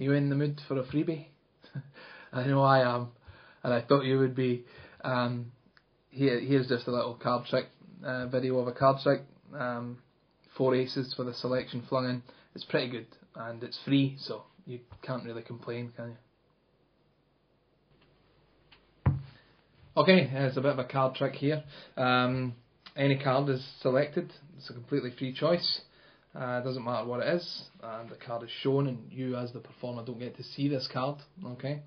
you in the mood for a freebie? I know I am, and I thought you would be. Here's just a little card trick video of a card trick. 4 aces for the selection flung in. It's pretty good, and it's free, so you can't really complain, can you? Okay, it's a bit of a card trick here. Any card is selected. It's a completely free choice. It doesn't matter what it is, and the card is shown, and you as the performer don't get to see this card. Okay,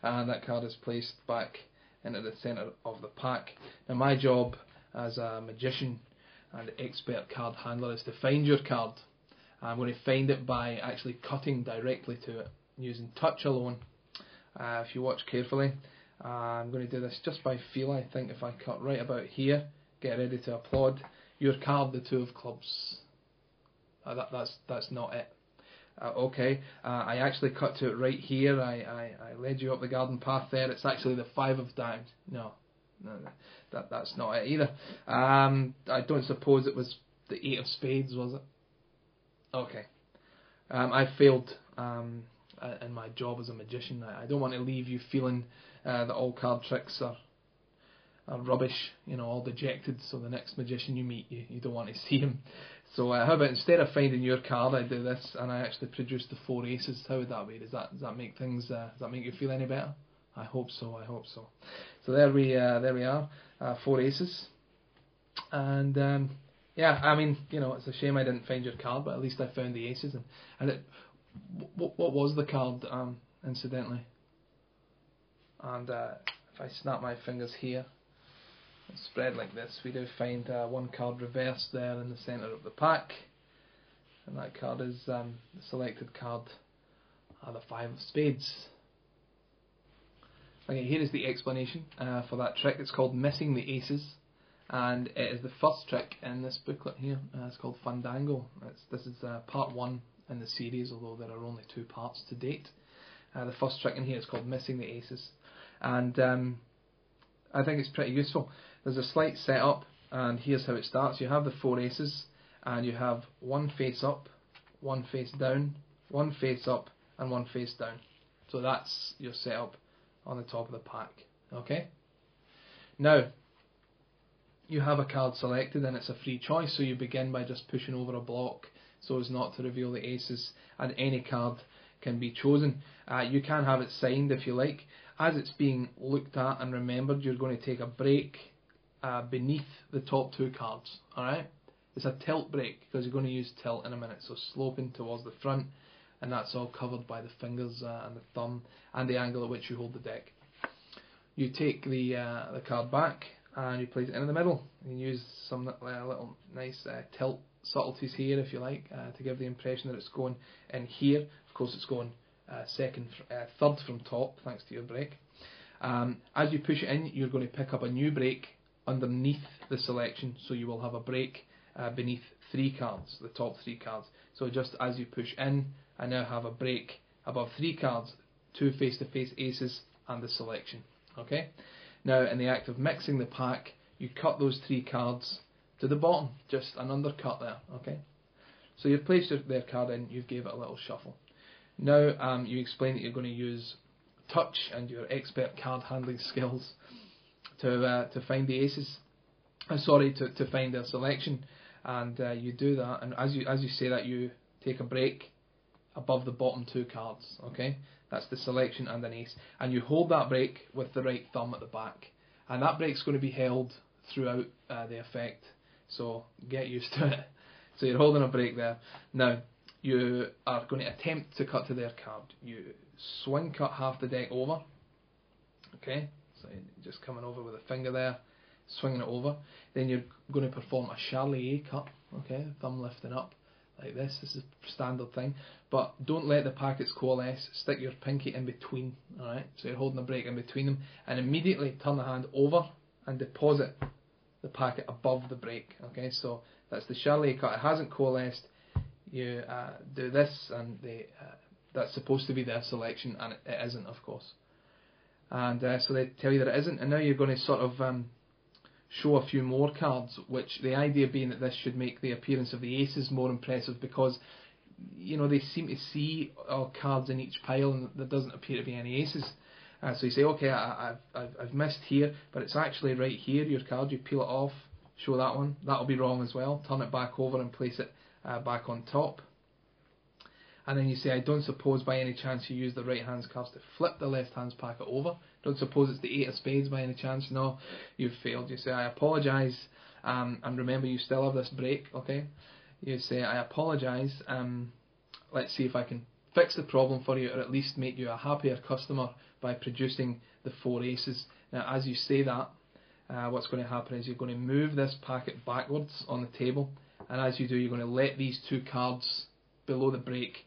and that card is placed back into the centre of the pack. Now my job as a magician and expert card handler is to find your card. I'm going to find it by actually cutting directly to it using touch alone. If you watch carefully, I'm going to do this just by feel. I think if I cut right about here, get ready to applaud. Your card, the 2 of clubs. That's not it. Okay, I actually cut to it right here. I led you up the garden path there. It's actually the 5 of diamonds. No, that's not it either. I don't suppose it was the 8 of spades, was it? Okay. I failed in my job as a magician. I don't want to leave you feeling that all card tricks are rubbish, all dejected, so the next magician you meet, you don't want to see him. So how about instead of finding your card, I do this, and I actually produce the 4 aces. How would that be? Does that make things, does that make you feel any better? I hope so, So there we are, 4 aces. And yeah, I mean, it's a shame I didn't find your card, but at least I found the aces. And what was the card, incidentally? And if I snap my fingers here, spread like this, we do find 1 card reversed there in the centre of the pack, and that card is the selected card, the 5 of spades. Okay, here is the explanation for that trick. It's called missing the aces, and it is the first trick in this booklet here. It's called Fandango. This is part 1 in the series, although there are only 2 parts to date. The first trick in here is called missing the aces, and I think it's pretty useful. There's a slight setup, and here's how it starts. You have the 4 aces, and you have 1 face up, 1 face down, 1 face up, and 1 face down. So that's your setup on the top of the pack. Okay? Now, you have a card selected, and it's a free choice, so you begin by just pushing over a block so as not to reveal the aces, and any card can be chosen. You can have it signed if you like. As it's being looked at and remembered, you're going to take a break beneath the top 2 cards. Alright? It's a tilt break because you're going to use tilt in a minute, so sloping towards the front, and that's all covered by the fingers and the thumb and the angle at which you hold the deck. You take the card back and you place it in the middle. You can use some little nice tilt subtleties here if you like to give the impression that it's going in here. Of course it's going third from top thanks to your break. As you push it in, you're going to pick up a new break underneath the selection, so you will have a break beneath 3 cards, the top 3 cards. So just as you push in, I now have a break above 3 cards, 2 face-to-face aces and the selection. Okay. Now in the act of mixing the pack, you cut those 3 cards to the bottom, just an undercut there. Okay. So you've placed their card in, you've gave it a little shuffle. Now you explain that you're going to use touch and your expert card handling skills to find the aces. To find their selection, and you do that. And as you say that, you take a break above the bottom 2 cards. Okay, that's the selection and an ace, and you hold that break with the right thumb at the back, and that break's going to be held throughout the effect. So get used to it. So you're holding a break there. Now you are going to attempt to cut to their card. You swing cut half the deck over. Okay, so you're just coming over with a finger there, swinging it over. Then you're going to perform a Charlier cut. Okay, thumb lifting up like this. This is a standard thing. But don't let the packets coalesce. Stick your pinky in between. Alright, so you're holding a break in between them, and immediately turn the hand over and deposit the packet above the break. Okay, so that's the Charlier cut. It hasn't coalesced. You do this, and that's supposed to be their selection, and it isn't, of course. And so they tell you that it isn't, and now you're going to sort of show a few more cards, which the idea being that this should make the appearance of the aces more impressive, because they seem to see cards in each pile, and there doesn't appear to be any aces. So you say, okay, I've missed here, but it's actually right here, your card. You peel it off, show that one. That'll be wrong as well. Turn it back over and place it back on top. And then you say, I don't suppose by any chance you use the right hand's cards to flip the left hand's packet over. Don't suppose it's the 8 of spades by any chance. No, you've failed. You say, I apologise, and remember you still have this break, okay? You say, I apologise, let's see if I can fix the problem for you, or at least make you a happier customer by producing the 4 aces. Now, as you say that, what's going to happen is you're going to move this packet backwards on the table, and as you do, you're going to let these 2 cards below the break,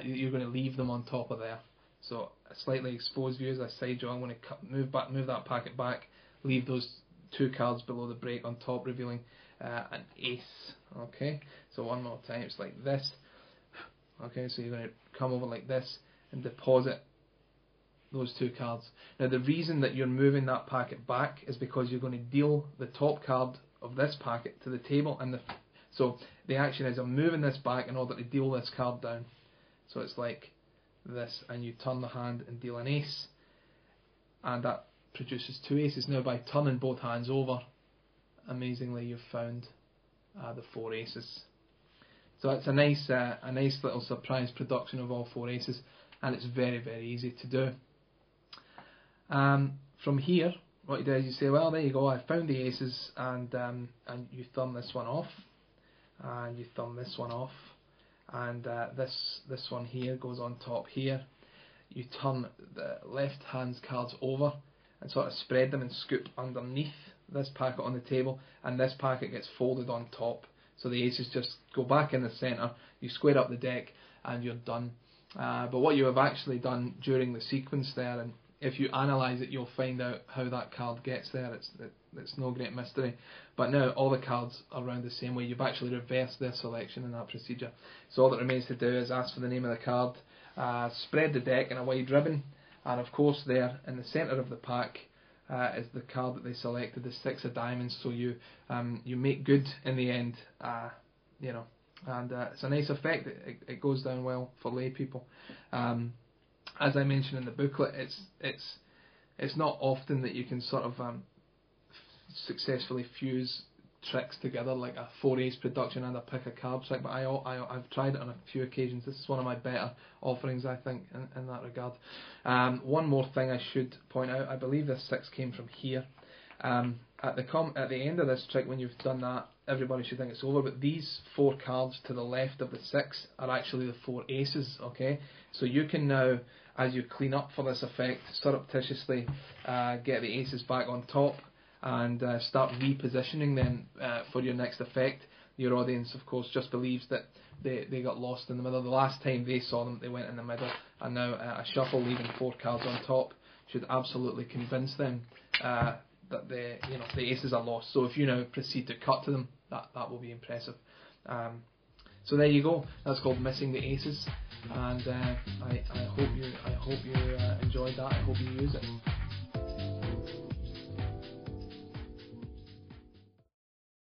you're going to leave them on top of there. So a slightly exposed view as I side draw. I'm going to move that packet back, leave those 2 cards below the break on top, revealing an ace. Okay, so one more time, it's like this. Okay, so you're going to come over like this and deposit those 2 cards. Now the reason that you're moving that packet back is because you're going to deal the top card of this packet to the table, and so the action is I'm moving this back in order to deal this card down. So it's like this, and you turn the hand and deal an ace, and that produces 2 aces. Now by turning both hands over, amazingly you've found the 4 aces. So it's a nice little surprise production of all 4 aces, and it's very, very easy to do. From here, what you do is you say, well, there you go, I found the aces, and you thumb this one off, and you thumb this one off, and this one here goes on top here. You turn the left hand's cards over and sort of spread them and scoop underneath this packet on the table, and this packet gets folded on top. So the aces just go back in the centre, you square up the deck, and you're done. But what you have actually done during the sequence there, and if you analyse it, you'll find out how that card gets there. It's no great mystery. But now all the cards are round the same way. You've actually reversed their selection in that procedure. So all that remains to do is ask for the name of the card, spread the deck in a wide ribbon, and of course there in the centre of the pack is the card that they selected, the 6 of diamonds. So you make good in the end, and it's a nice effect. It goes down well for lay people. As I mentioned in the booklet, it's not often that you can sort of successfully fuse tricks together, like a 4 ace production and a pick a card trick, but I've tried it on a few occasions. This is one of my better offerings, I think, in that regard. One more thing I should point out, I believe this 6 came from here. At the end of this trick, when you've done that, everybody should think it's over, but these 4 cards to the left of the 6 are actually the 4 aces, okay? So you can now, as you clean up for this effect, surreptitiously get the aces back on top and start repositioning them for your next effect. Your audience, of course, just believes that they got lost in the middle. The last time they saw them, they went in the middle, and now a shuffle leaving 4 cards on top should absolutely convince them that the aces are lost. So if you now proceed to cut to them, that will be impressive. So there you go. That's called missing the aces, and I hope you enjoyed that. I hope you use it.